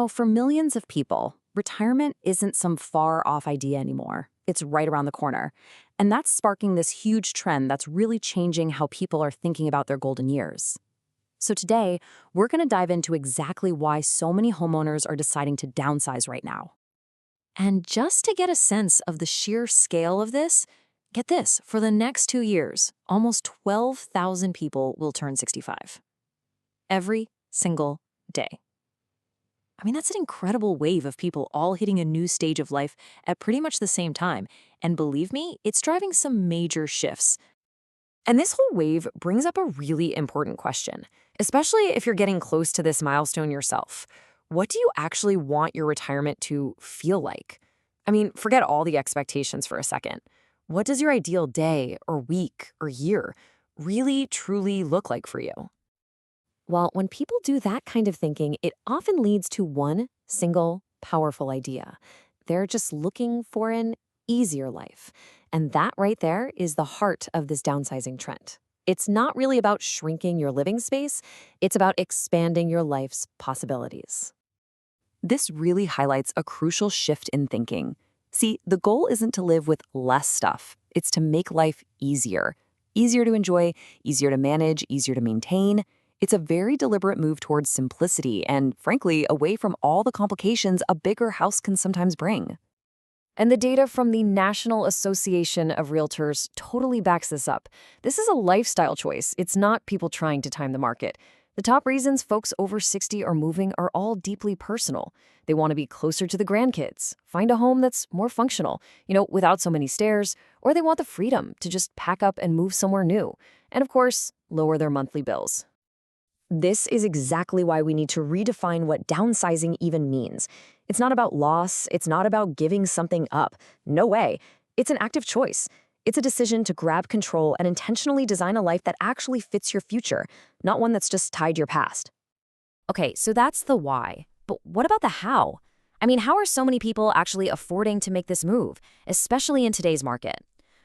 For millions of people, retirement isn't some far-off idea anymore. It's right around the corner. And that's sparking this huge trend that's really changing how people are thinking about their golden years. So today, we're going to dive into exactly why so many homeowners are deciding to downsize right now. And just to get a sense of the sheer scale of this, get this, for the next 2 years, almost 12,000 people will turn 65. Every single day. That's an incredible wave of people all hitting a new stage of life at pretty much the same time. And believe me, it's driving some major shifts. And this whole wave brings up a really important question, especially if you're getting close to this milestone yourself. What do you actually want your retirement to feel like? Forget all the expectations for a second. What does your ideal day or week or year really, truly look like for you? Well, when people do that kind of thinking, it often leads to one single powerful idea. They're just looking for an easier life. And that right there is the heart of this downsizing trend. It's not really about shrinking your living space, it's about expanding your life's possibilities. This really highlights a crucial shift in thinking. See, the goal isn't to live with less stuff, it's to make life easier. Easier to enjoy, easier to manage, easier to maintain. It's a very deliberate move towards simplicity and, frankly, away from all the complications a bigger house can sometimes bring. And the data from the National Association of Realtors totally backs this up. This is a lifestyle choice. It's not people trying to time the market. The top reasons folks over 60 are moving are all deeply personal. They want to be closer to the grandkids, find a home that's more functional, without so many stairs, or they want the freedom to just pack up and move somewhere new. And of course, lower their monthly bills. This is exactly why we need to redefine what downsizing even means. It's not about loss. It's not about giving something up. No way. It's an active choice. It's a decision to grab control and intentionally design a life that actually fits your future, not one that's just tied to your past. Okay, so that's the why. But what about the how? How are so many people actually affording to make this move, especially in today's market?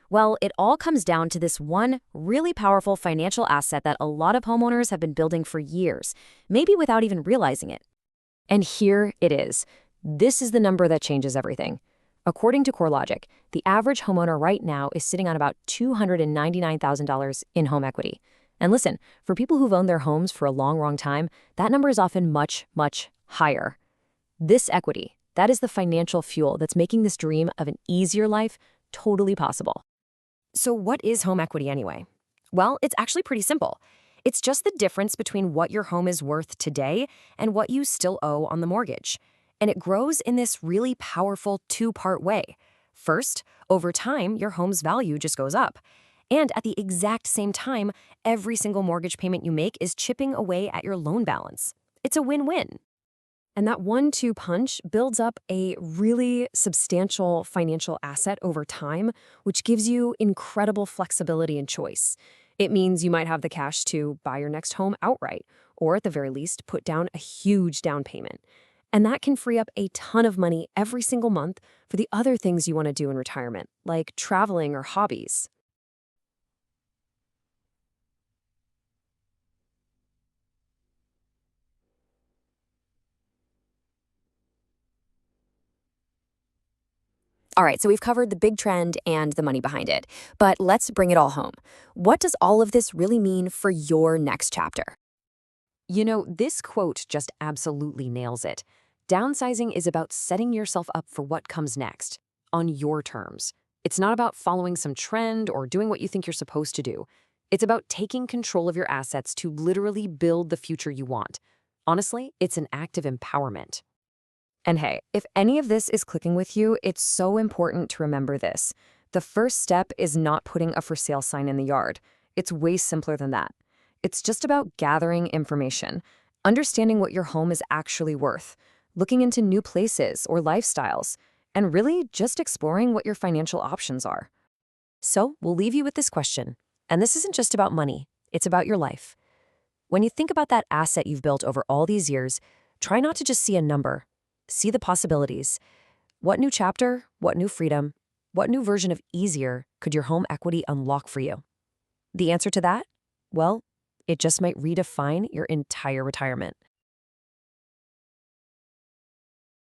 Well, it all comes down to this one really powerful financial asset that a lot of homeowners have been building for years, maybe without even realizing it. And here it is. This is the number that changes everything. According to CoreLogic, the average homeowner right now is sitting on about $299,000 in home equity. And listen, for people who've owned their homes for a long, long time, that number is often much, much higher. This equity, that is the financial fuel that's making this dream of an easier life totally possible. So what is home equity anyway? Well, it's actually pretty simple. It's just the difference between what your home is worth today and what you still owe on the mortgage. And it grows in this really powerful two-part way. First, over time, your home's value just goes up. And at the exact same time, every single mortgage payment you make is chipping away at your loan balance. It's a win-win. And that 1-2 punch builds up a really substantial financial asset over time, which gives you incredible flexibility and choice. It means you might have the cash to buy your next home outright, or at the very least, put down a huge down payment. And that can free up a ton of money every single month for the other things you want to do in retirement, like traveling or hobbies. All right, so we've covered the big trend and the money behind it, but let's bring it all home. What does all of this really mean for your next chapter? This quote just absolutely nails it. Downsizing is about setting yourself up for what comes next, on your terms. It's not about following some trend or doing what you think you're supposed to do. It's about taking control of your assets to literally build the future you want. Honestly, it's an act of empowerment. And hey, if any of this is clicking with you, it's so important to remember this. The first step is not putting a for sale sign in the yard. It's way simpler than that. It's just about gathering information, understanding what your home is actually worth, looking into new places or lifestyles, and really just exploring what your financial options are. So we'll leave you with this question. And this isn't just about money, it's about your life. When you think about that asset you've built over all these years, try not to just see a number. See the possibilities. What new chapter, what new freedom, what new version of easier could your home equity unlock for you? The answer to that? Well, it just might redefine your entire retirement.